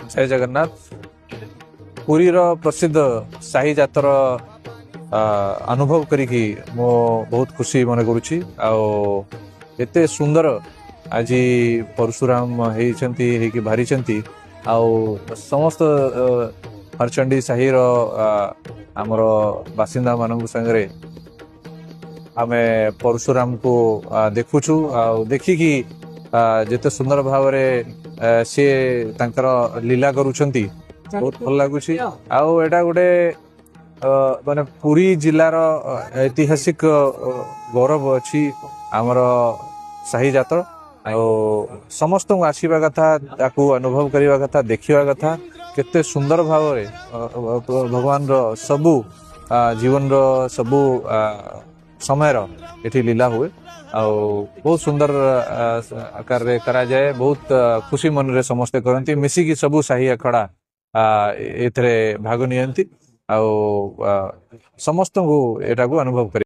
जय जगन्नाथ। पुरी प्रसिद्ध साही जातर अनुभव करी मो बहुत खुशी मन करुच्ची। एते सुंदर आज परशुराम होती बाहरी समस्त हरचंडी साही आमर बासिंदा मान संगे आमे परशुराम को देखुचु देखिकी जिते सुंदर भाव सी तांकर लीला करुछंती बहुत भल लगुच। आटा गोटे माने पुरी जिलार ऐतिहासिक गौरव अच्छी आमर साही जातर समस्त आसवा कथा अनुभव करने कथा देखा कथा केते सुंदर भाव भगवान सबू जीवन सबू समय ये लीला हुए बहुत सुंदर आकार करा जाए। बहुत खुशी मन रे समस्ते करती मिसिकी सबू साही अखड़ा एथरे भाग नियंती समस्त को एटा को अनुभव कर।